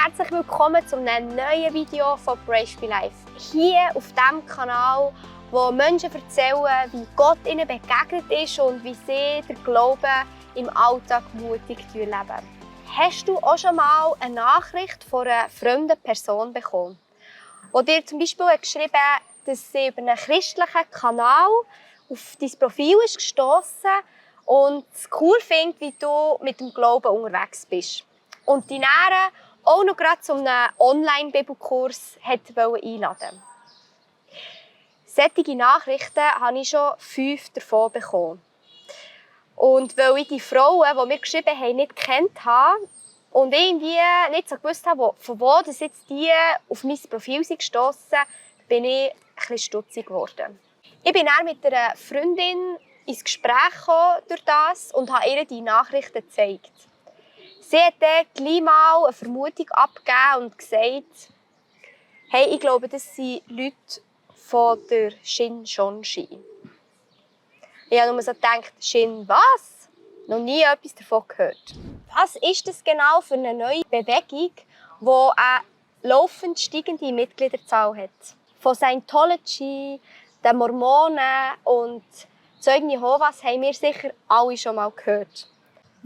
herzlich willkommen zu einem neuen Video von Brave Life. Hier auf diesem Kanal, wo Menschen erzählen, wie Gott ihnen begegnet ist und wie sie den Glauben im Alltag mutig leben. Hast du auch schon mal eine Nachricht von einer fremden Person bekommen, die dir zum Beispiel geschrieben hat, dass sie über einen christlichen Kanal auf dein Profil ist gestossen und es cool findet, wie du mit dem Glauben unterwegs bist. Und die Nähe auch noch gerade zu einem Online-Bibelkurs einladen. Solche Nachrichten habe ich schon 5 davon bekommen. Und weil ich die Frauen, die mir geschrieben haben, nicht gekannt habe und irgendwie nicht so gewusst habe, von wo das jetzt die auf mein Profil sind gestossen, bin ich ein bisschen stutzig geworden. Ich bin dann mit einer Freundin ins Gespräch gekommen durch das und habe ihr die Nachrichten gezeigt. Sie hat dann gleich mal eine Vermutung abgegeben und gesagt, hey, ich glaube, das sind Leute von der Shincheonji. Ich habe nur so gedacht, Shin was? Noch nie etwas davon gehört. Was ist das genau für eine neue Bewegung, die eine laufend steigende Mitgliederzahl hat? Von Scientology, den Mormonen und Zeugen Jehovas haben wir sicher alle schon mal gehört.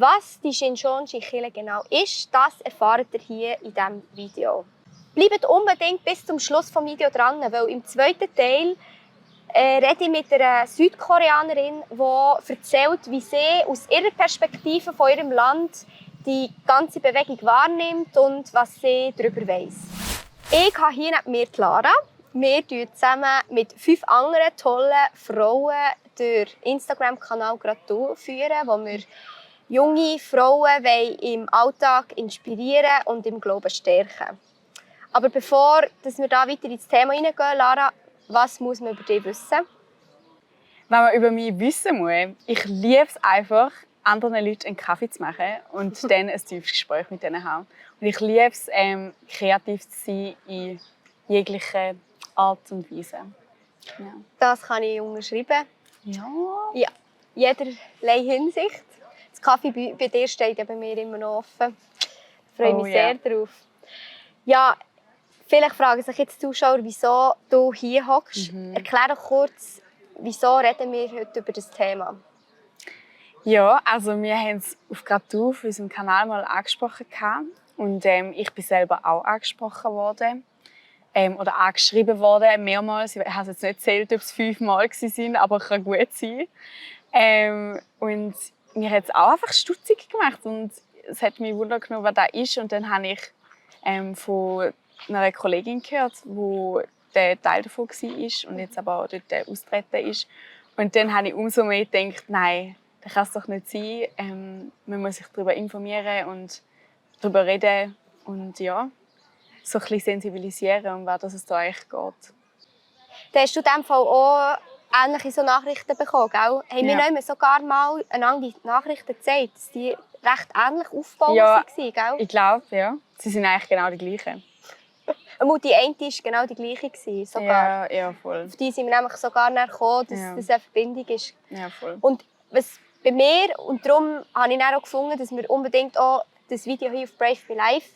Was die Shincheonji-Kirche genau ist, das erfahrt ihr hier in diesem Video. Bleibt unbedingt bis zum Schluss des Videos dran, weil im zweiten Teil rede ich mit einer Südkoreanerin, die erzählt, wie sie aus ihrer Perspektive von ihrem Land die ganze Bewegung wahrnimmt und was sie darüber weiss. Ich habe hier neben mir die Lara. Wir führen zusammen mit 5 anderen tollen Frauen den Instagram-Kanal führen, wo wir junge Frauen im Alltag inspirieren und im Glauben stärken. Aber bevor wir da weiter ins Thema hineingehen, Lara, was muss man über dich wissen? Was man über mich wissen muss, ich liebe es einfach, anderen Leuten einen Kaffee zu machen und dann ein tiefes Gespräch mit ihnen haben. Und ich liebe es, kreativ zu sein in jeglicher Art und Weise. Ja. Das kann ich unterschreiben. Ja. Ja, jederlei Hinsicht. Das Kaffee bei dir steht ja bei mir immer noch offen. Ich freue mich sehr darauf. Ja, vielleicht fragen sich jetzt die Zuschauer, wieso du hier hockst. Erklär doch kurz, wieso reden wir heute über das Thema? Ja, also wir haben es gerade auf unserem Kanal mal angesprochen. Und ich bin selber auch angesprochen worden. Oder angeschrieben worden, mehrmals. Ich habe jetzt nicht gezählt, ob es 5 Mal waren, aber es kann gut sein. Und mir hat es auch einfach stutzig gemacht und es hat mich wundern genommen, was das ist. Und dann habe ich von einer Kollegin gehört, die der Teil davon war und jetzt aber auch dort austreten ist. Und dann habe ich umso mehr gedacht, nein, das kann es doch nicht sein. Man muss sich darüber informieren und darüber reden und ja, so ein bisschen sensibilisieren, um was es da eigentlich geht. Dann hast du in diesem Fall auch ähnliche so Nachrichten bekommen, gell? Haben wir sogar mal einander die Nachrichten gezeigt, dass die recht ähnlich aufgebaut waren, gell? Ich glaube, ja. Sie sind eigentlich genau die gleichen. Und die eine war genau die gleiche, sogar. Ja, voll. Auf die sind wir nämlich sogar gekommen, dass das eine Verbindung ist. Ja, voll. Und was bei mir, und darum habe ich dann auch gefunden, dass wir unbedingt auch das Video hier auf Brave Life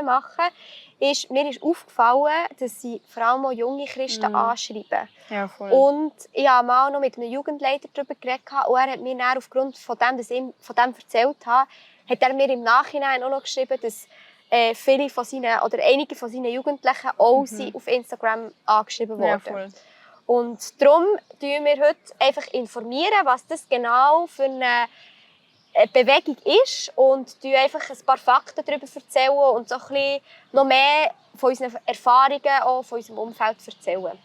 machen sollten, ist, mir ist aufgefallen, dass sie vor allem auch junge Christen anschreiben. Ja, voll. Und ich habe mal noch mit einem Jugendleiter darüber geredet und er hat mir dann aufgrund von dem, dass ich ihm von dem erzählt habe, hat er mir im Nachhinein auch noch geschrieben, dass viele von seinen, oder einige von seinen Jugendlichen auch sind auf Instagram angeschrieben worden. Ja, voll. Und darum informieren wir heute einfach, was das genau für eine Bewegung ist und einfach ein paar Fakten darüber erzählen und so ein bisschen noch mehr von unseren Erfahrungen, auch von unserem Umfeld erzählen.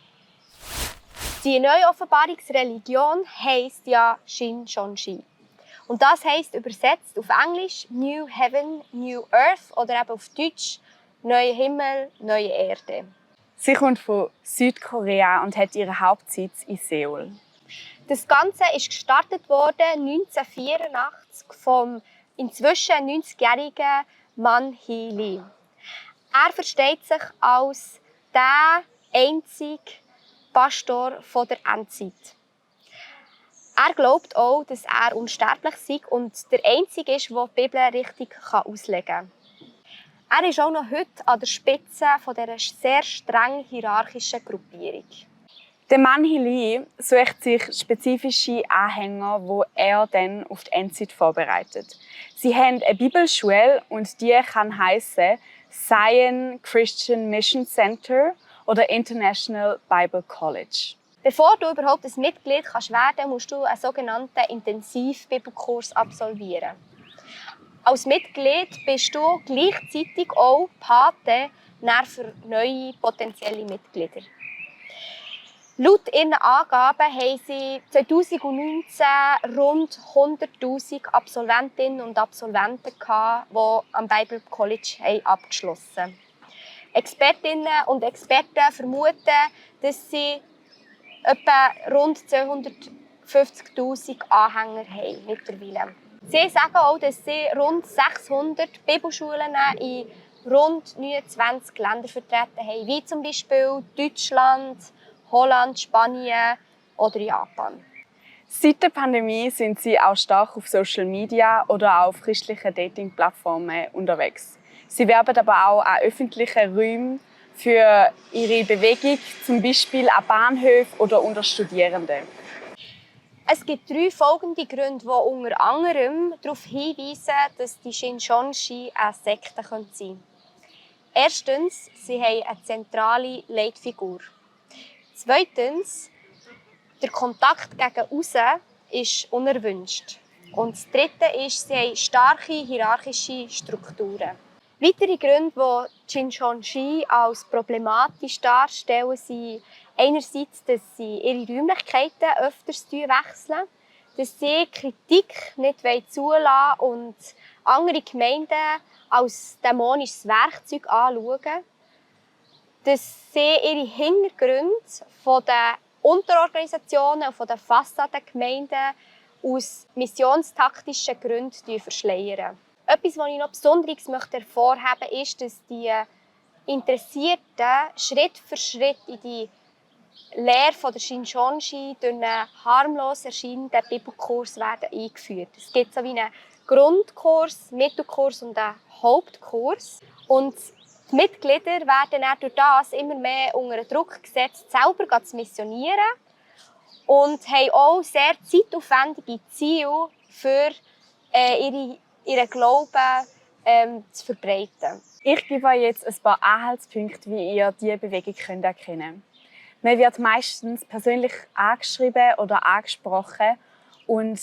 Die neue Offenbarungsreligion heisst ja Shincheonji. Und das heisst übersetzt auf Englisch New Heaven, New Earth oder eben auf Deutsch Neuer Himmel, neue Erde. Sie kommt von Südkorea und hat ihren Hauptsitz in Seoul. Das Ganze ist gestartet worden 1984 vom inzwischen 90-jährigen Mann Hee. Er versteht sich als der einzige Pastor der Endzeit. Er glaubt auch, dass er unsterblich sei und der Einzige ist, der die Bibel richtig auslegen kann. Er ist auch noch heute an der Spitze von dieser sehr streng hierarchischen Gruppierung. Der Mann Lee sucht sich spezifische Anhänger, wo er dann auf die Endzeit vorbereitet. Sie haben eine Bibelschule und die kann heißen Zion Christian Mission Center oder International Bible College. Bevor du überhaupt ein Mitglied werden kannst, musst du einen sogenannten Intensivbibelkurs absolvieren. Als Mitglied bist du gleichzeitig auch Pate für neue potenzielle Mitglieder. Laut ihren Angaben haben sie 2019 rund 100'000 Absolventinnen und Absolventen gehabt, die am Bible College abgeschlossen haben. Expertinnen und Experten vermuten, dass sie etwa rund 250'000 Anhänger haben mittlerweile. Sie sagen auch, dass sie rund 600 Bibelschulen in rund 29 Ländern vertreten haben, wie zum Beispiel Deutschland, Holland, Spanien oder Japan. Seit der Pandemie sind sie auch stark auf Social Media oder auch auf christlichen Dating-Plattformen unterwegs. Sie werben aber auch an öffentlichen Räumen für ihre Bewegung, zum Beispiel an Bahnhöfen oder unter Studierenden. Es gibt 3 folgende Gründe, die unter anderem darauf hinweisen, dass die Shincheonji eine Sekte sein können. Erstens, sie haben eine zentrale Leitfigur. Zweitens, der Kontakt gegen außen ist unerwünscht. Und das Dritte ist, sie haben starke hierarchische Strukturen. Weitere Gründe, die Shincheonji als problematisch darstellen, sind einerseits, dass sie ihre Räumlichkeiten öfters wechseln, dass sie Kritik nicht zulassen und andere Gemeinden als dämonisches Werkzeug anschauen, dass sie ihre Hintergründe von den Unterorganisationen und von den Fassadengemeinden aus missionstaktischen Gründen verschleiern. Etwas, was ich noch besonders hervorheben möchte, ist, dass die Interessierten Schritt für Schritt in die Lehre der Shincheonji durch einen harmlos erscheinenden Bibelkurs werden eingeführt. Es gibt so wie einen Grundkurs, Mittelkurs und einen Hauptkurs. Und die Mitglieder werden dann durch das immer mehr unter Druck gesetzt, selber zu missionieren und haben auch sehr zeitaufwendige Ziele für ihren Glauben zu verbreiten. Ich gebe euch jetzt ein paar Anhaltspunkte, wie ihr diese Bewegung erkennen könnt. Man wird meistens persönlich angeschrieben oder angesprochen und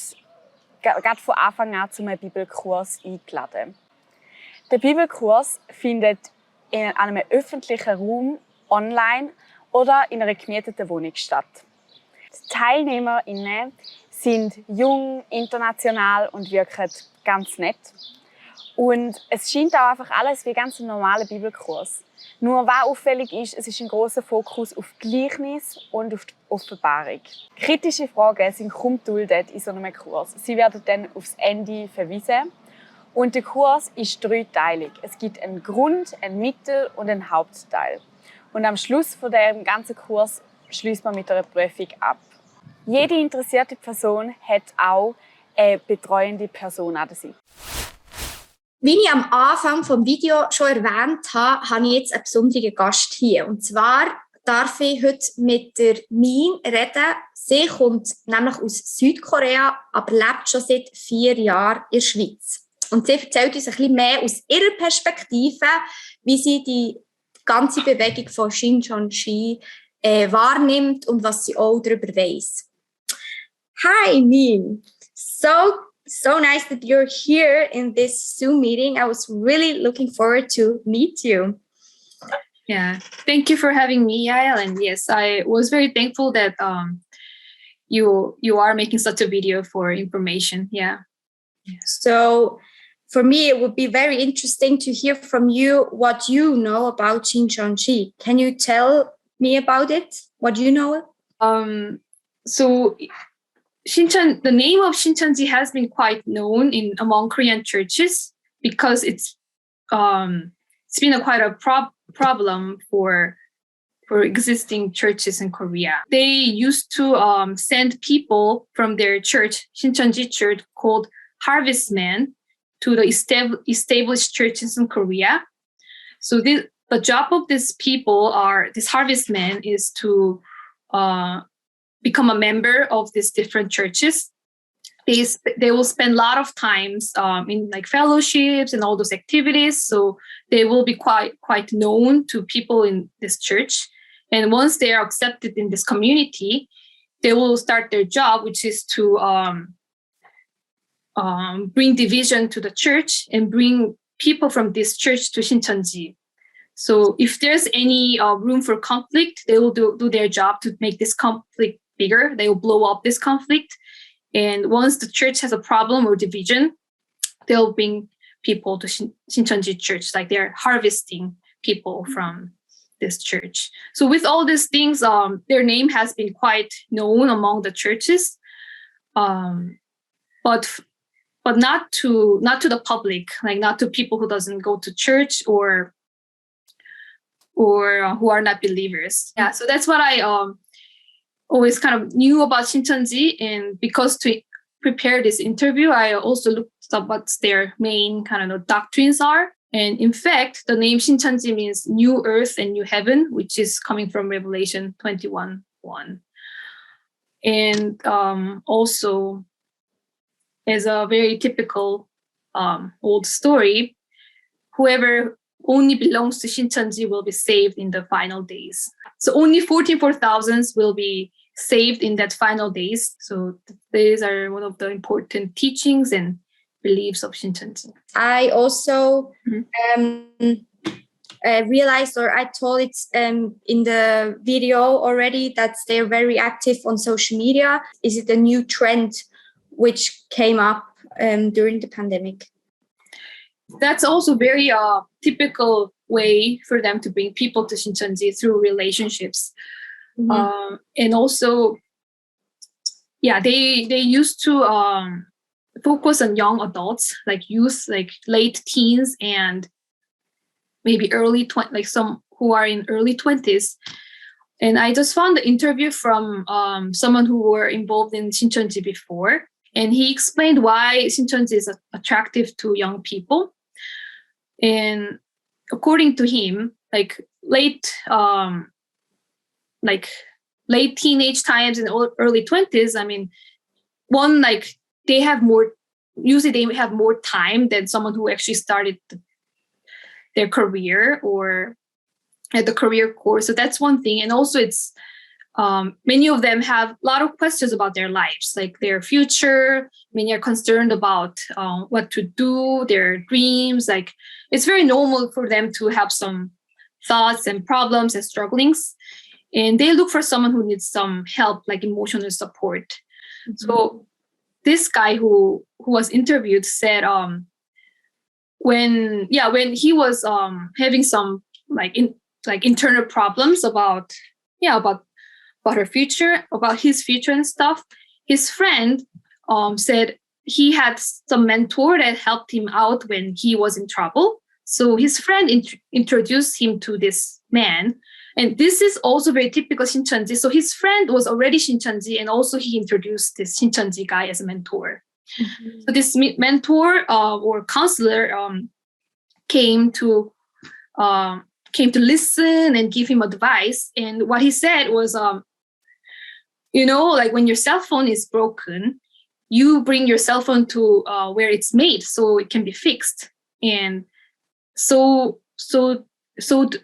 gerade von Anfang an zu einem Bibelkurs eingeladen. Der Bibelkurs findet in einem öffentlichen Raum, online oder in einer gemieteten Wohnung statt. Die TeilnehmerInnen sind jung, international und wirken ganz nett. Und es scheint auch einfach alles wie ganz ein normaler Bibelkurs. Nur was auffällig ist, es ist ein grosser Fokus auf Gleichnis und auf die Offenbarung. Kritische Fragen sind kaum geduldet in so einem Kurs. Sie werden dann aufs Ende verwiesen. Und der Kurs ist dreiteilig. Es gibt einen Grund-, einen Mittel- und einen Hauptteil. Und am Schluss von dem ganzen Kurs schließt man mit einer Prüfung ab. Jede interessierte Person hat auch eine betreuende Person an der Seite. Wie ich am Anfang vom Video schon erwähnt habe, habe ich jetzt einen besonderen Gast hier. Und zwar darf ich heute mit der Min reden. Sie kommt nämlich aus Südkorea, aber lebt schon seit 4 Jahren in der Schweiz. Und sie erzählt uns ein bisschen mehr aus ihrer Perspektive, wie sie die ganze Bewegung von Shincheonji wahrnimmt und was sie auch darüber weiss. Hi, Min. So nice that you're here in this Zoom meeting. I was really looking forward to meet you. Yeah, thank you for having me, Yael. And yes, I was very thankful that you are making such a video for information. Yeah. So for me, it would be very interesting to hear from you what you know about Shincheonji. Can you tell me about it? What do you know? So the name of Shincheonji has been quite known among Korean churches because it's been quite a problem for existing churches in Korea. They used to send people from their church, Shincheonji Church, called harvestmen, to the established churches in Korea So the job of these people this harvestmen is to become a member of these different churches. They will spend a lot of times in like fellowships and all those activities. So they will be quite known to people in this church. And once they are accepted in this community, they will start their job, which is to bring division to the church and bring people from this church to Shincheonji. So if there's any room for conflict, they will do their job to make this conflict bigger. They will blow up this conflict. And once the church has a problem or division, they'll bring people to Shincheonji church, like they're harvesting people from this church. So with all these things, their name has been quite known among the churches, but not to the public, like not to people who doesn't go to church or who are not believers. Yeah, so that's what I always kind of knew about Shincheonji, and because to prepare this interview, I also looked up what their main kind of doctrines are. And in fact, the name Shincheonji means new earth and new heaven, which is coming from Revelation 21:1. And also, as a very typical old story, whoever only belongs to Shincheonji will be saved in the final days. So only 44,000 will be saved in that final days. So these are one of the important teachings and beliefs of Shincheonji. I also realized, or I told it in the video already, that they're very active on social media. Is it a new trend which came up during the pandemic? That's also very typical way for them to bring people to Shincheonji through relationships. And also, yeah, they used to focus on young adults, like youth, like late teens and maybe early 20s, like some who are in early 20s. And I just found the interview from someone who were involved in Shincheonji before, and he explained why Shincheonji is attractive to young people. And according to him, like late teenage times and early 20s, I mean, one, like they have more time than someone who actually started their career or at the career course. So that's one thing. And also it's many of them have a lot of questions about their lives, like their future. Many are concerned about what to do, their dreams. Like it's very normal for them to have some thoughts and problems and strugglings. And they look for someone who needs some help, like emotional support. So this guy who was interviewed said when he was having some internal problems about her future, about his future and stuff, his friend said he had some mentor that helped him out when he was in trouble. So his friend introduced him to this man. And this is also very typical Shincheonji. So his friend was already Shincheonji, and also he introduced this Shincheonji guy as a mentor. So this mentor or counselor came to listen and give him advice. And what he said was, like when your cell phone is broken, you bring your cell phone to where it's made so it can be fixed. And so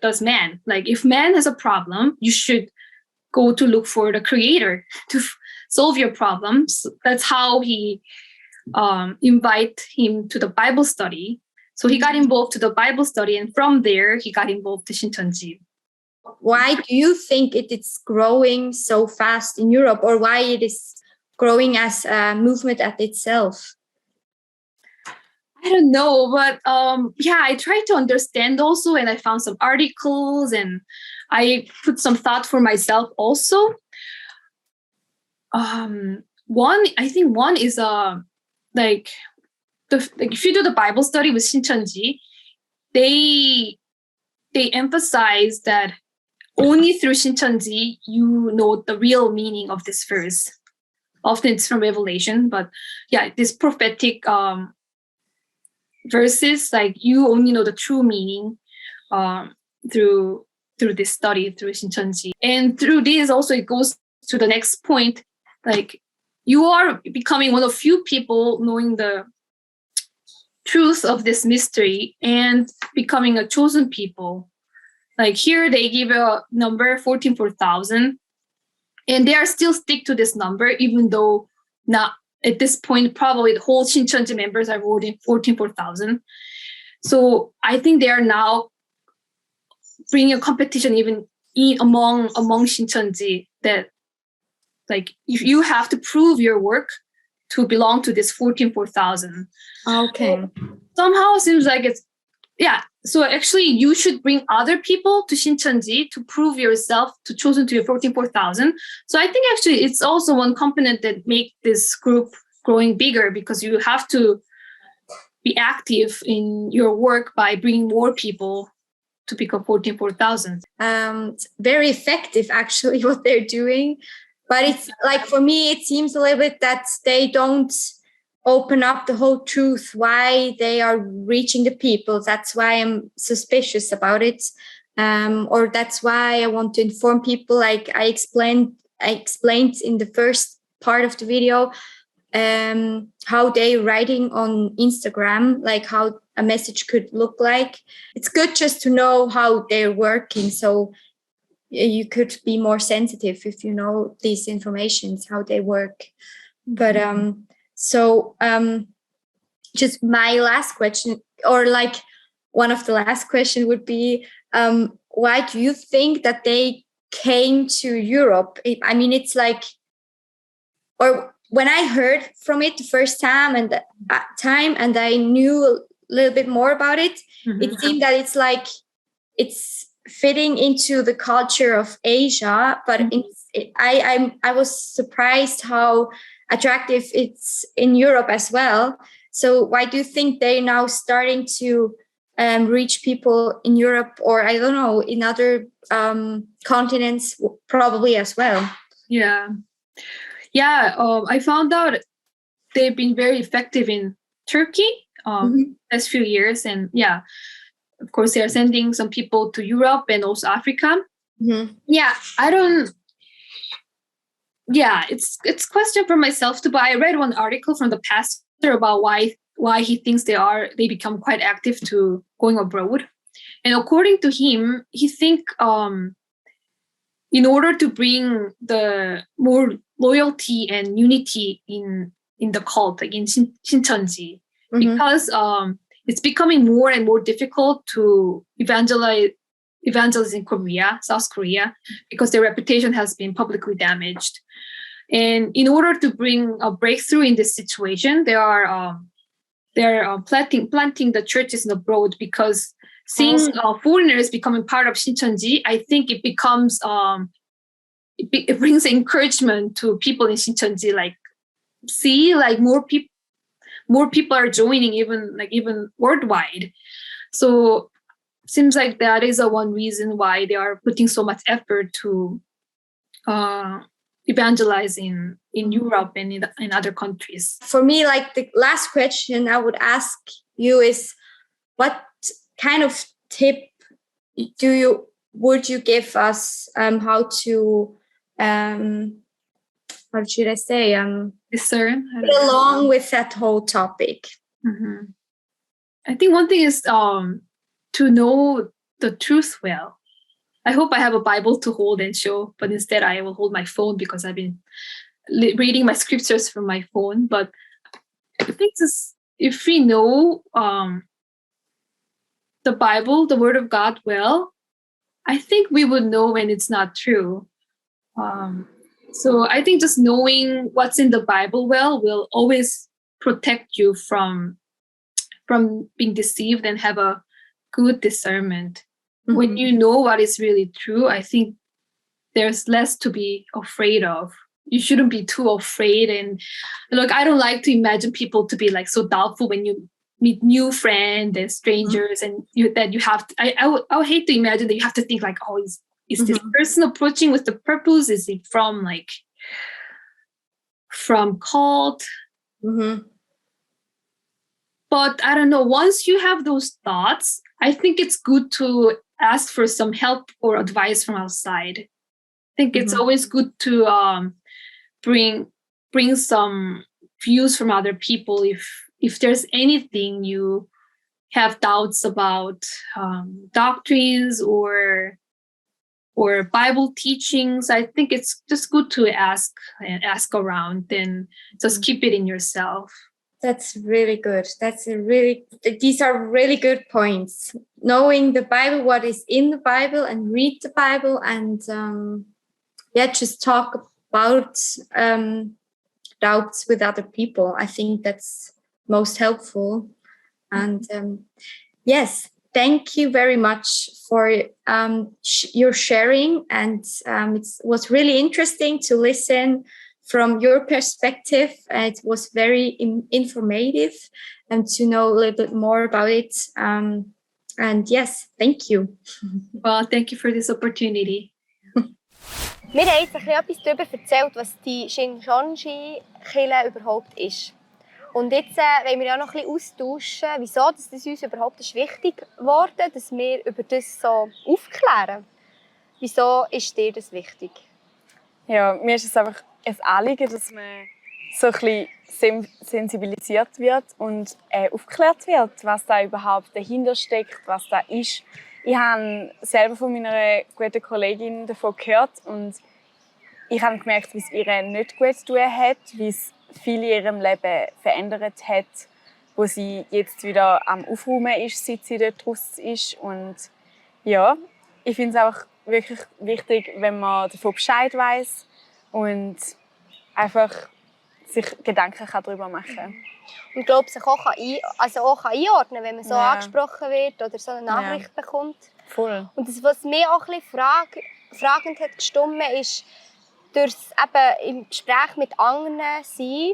does man. Like if man has a problem, you should go to look for the creator to solve your problems. That's how he invite him to the Bible study. So he got involved to the Bible study, and from there he got involved to Shincheonji. Why do you think it is growing so fast in Europe, or why it is growing as a movement at itself? I don't know, but I tried to understand also, and I found some articles, and I put some thought for myself also. One is if you do the Bible study with Shincheonji, they emphasize that only through Shincheonji you know the real meaning of this verse. Often it's from Revelation, but this prophetic verses, like you only know the true meaning through this study, through Shincheonji. And through this also it goes to the next point, like you are becoming one of few people knowing the truth of this mystery and becoming a chosen people. Like here they give a number 14,000, and they are still stick to this number, even though not at this point probably the whole Shincheonji members are more than 14,000. So I think they are now bringing a competition even among Shincheonji, that like if you have to prove your work to belong to this 14,000. Okay. Somehow seems like it's, yeah. So actually you should bring other people to Shincheonji to prove yourself to chosen to your 14,000. So I think actually it's also one component that make this group growing bigger, because you have to be active in your work by bringing more people to become 14,000. Very effective actually what they're doing. But it's like, for me, it seems a little bit that they don't open up the whole truth, why they are reaching the people. That's why I'm suspicious about it. Or that's why I want to inform people. Like I explained in the first part of the video, how they're writing on Instagram, like how a message could look like. It's good just to know how they're working. So you could be more sensitive if you know these informations, how they work. But just my last question, or like one of the last question would be, why do you think that they came to Europe? I mean, it's like, or when I heard from it the first time and I knew a little bit more about it, it seemed that it's like it's fitting into the culture of Asia, but I was surprised how attractive it's in Europe as well. So why do you think they're now starting to reach people in Europe, or I don't know, in other continents probably as well? Yeah. I found out they've been very effective in Turkey last few years, and of course they are sending some people to Europe and also Africa. It's question for myself too, but I read one article from the pastor about why he thinks they become quite active to going abroad. And according to him, he think in order to bring the more loyalty and unity in the cult, like in Shincheonji, because it's becoming more and more difficult to evangelize in Korea, South Korea, because their reputation has been publicly damaged. And in order to bring a breakthrough in this situation, they are planting the churches in abroad, because seeing foreigners becoming part of Shincheonji, I think it becomes it brings encouragement to people in Shincheonji. Like, see, like more people are joining, even worldwide. So seems like that is one reason why they are putting so much effort to evangelize in Europe and in other countries. For me, like the last question I would ask you is, what kind of tip would you give us how to how should I say discern get along with that whole topic? I think one thing is to know the truth well. I hope I have a Bible to hold and show, but instead I will hold my phone because I've been reading my scriptures from my phone. But I think if we know the Bible, the Word of God well, I think we would know when it's not true. So I think just knowing what's in the Bible well will always protect you from being deceived and have a good discernment. When you know what is really true, I think there's less to be afraid of. You shouldn't be too afraid. And look, I don't like to imagine people to be like so doubtful when you meet new friends and strangers, and you have to, I would hate to imagine that you have to think like, oh, is this person approaching with the purpose? Is it from cult? But I don't know, once you have those thoughts, I think it's good to ask for some help or advice from outside. I think it's always good to bring some views from other people if there's anything you have doubts about, doctrines or Bible teachings. I think it's just good to ask around and just keep it in yourself. That's really good. These are really good points. Knowing the Bible, what is in the Bible, and read the Bible, and just talk about doubts with other people. I think that's most helpful. And yes, thank you very much for your sharing. And it was really interesting to listen from your perspective. It was very informative and to know a little bit more about it. And yes, thank you. Well, thank you for this opportunity. Wir haben jetzt etwas darüber erzählt, was die Shincheonji-Kirche überhaupt ist. Und jetzt wollen wir ja noch ein bisschen austauschen, wieso das uns überhaupt wichtig geworden ist, dass wir über das so aufklären. Wieso ist dir das wichtig? Ja, mir ist es einfach ein Anliegen, dass man so ein bisschen sensibilisiert wird und aufgeklärt wird, was da überhaupt dahinter steckt, was da ist. Ich habe selber von meiner guten Kollegin davon gehört und ich habe gemerkt, wie es ihr nicht gut zu tun hat, wie es viel in ihrem Leben verändert hat, wo sie jetzt wieder am Aufräumen ist, seit sie dort raus ist. Und ja, ich finde es auch wirklich wichtig, wenn man davon Bescheid weiss und einfach sich Gedanken darüber machen kann. Und ich glaube, sich auch einordnen kann, wenn man so angesprochen wird oder so eine Nachricht bekommt. Voll. Und das, was mich auch ein bisschen fragend hat gestimmt, ist, durch eben im Gespräch mit anderen sein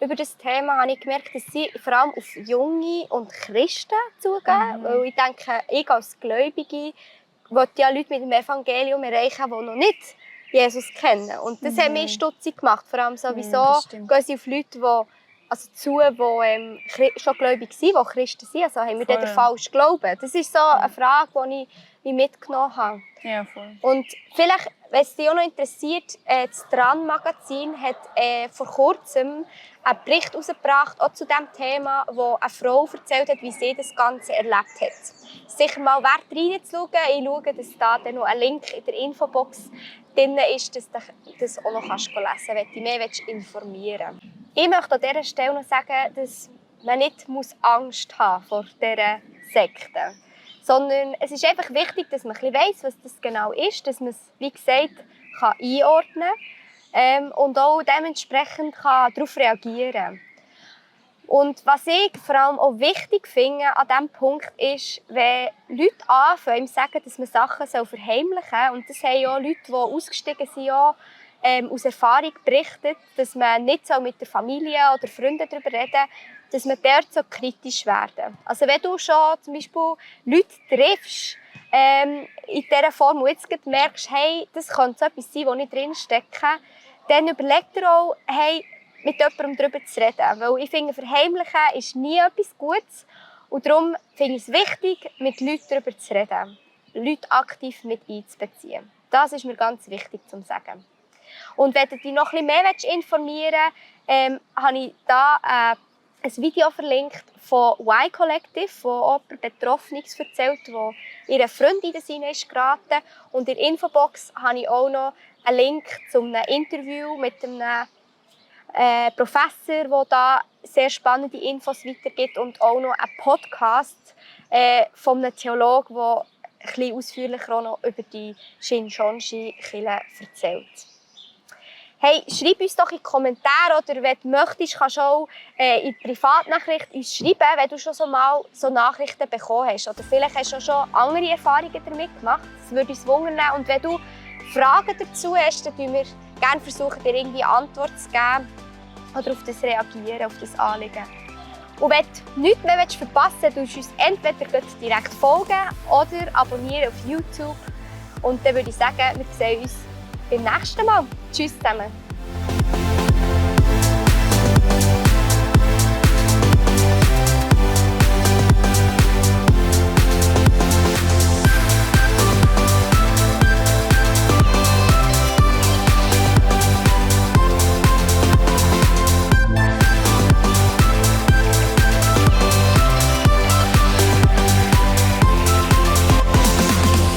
über das Thema, habe ich gemerkt, dass sie vor allem auf Junge und Christen zugehen. Weil ich denke, ich als Gläubige will ja Leute mit dem Evangelium erreichen, die noch nicht Jesus kennen. Und das hat mich stutzig gemacht. Vor allem so, wieso gehen sie auf Leute, die schon gläubig sind, die Christen sind. Also haben wir den falschen Glauben? Das ist so eine Frage, die ich mitgenommen habe. Ja, voll. Und vielleicht, wenn es dich auch noch interessiert, das Dran-Magazin hat vor kurzem einen Bericht herausgebracht, auch zu diesem Thema, wo eine Frau erzählt hat, wie sie das Ganze erlebt hat. Sicher mal wert reinzuschauen. Ich schaue, dass da dann noch ein Link in der Infobox drin ist, dass du das auch noch lesen kannst, wenn du dich mehr informieren willst. Ich möchte an dieser Stelle noch sagen, dass man nicht Angst haben vor dieser Sekte. Sondern es ist einfach wichtig, dass man ein bisschen weiss, was das genau ist, dass man es, wie gesagt, kann einordnen kann und auch dementsprechend darauf reagieren kann. Und was ich vor allem auch wichtig finde an diesem Punkt ist, wenn Leute anfangen zu sagen, dass man Sachen verheimlichen soll, und das haben auch Leute, die ausgestiegen sind, aus Erfahrung berichtet, dass man nicht mit der Familie oder Freunden darüber reden soll, dass man dort so kritisch werden. Also wenn du schon zum Beispiel Leute triffst, in dieser Form, wo du jetzt merkst, hey, das könnte so etwas sein, das nicht drinstecke, dann überleg dir auch, hey, mit jemandem darüber zu reden. Weil ich finde, verheimlichen ist nie etwas Gutes. Und darum finde ich es wichtig, mit Leuten darüber zu reden. Leute aktiv mit einzubeziehen. Das ist mir ganz wichtig zu sagen. Und wenn du dich noch ein bisschen mehr informieren willst, habe ich hier ein Video verlinkt von Y-Collective, wo auch Betroffenes erzählt, wo ihre Freundin das hinein ist geraten. Und in der Infobox habe ich auch noch einen Link zu einem Interview mit einem Professor, der da sehr spannende Infos weitergibt, und auch noch einen Podcast von einem Theologen, der ein bisschen ausführlicher auch noch über die Shincheonji-Kirche erzählt. Hey, schreib uns doch in die Kommentare, oder wenn du möchtest, kannst du auch in die Privatnachricht uns schreiben, wenn du schon mal so Nachrichten bekommen hast. Oder vielleicht hast du schon andere Erfahrungen damit gemacht. Das würde uns wundern. Und wenn du Fragen dazu hast, dann versuchen wir gerne, dir irgendwie eine Antwort zu geben oder auf das reagieren, auf das Anliegen. Und wenn du nichts mehr verpassen willst, du uns entweder direkt folgen oder abonnieren auf YouTube. Und dann würde ich sagen, wir sehen uns beim nächsten Mal. Tschüss zusammen.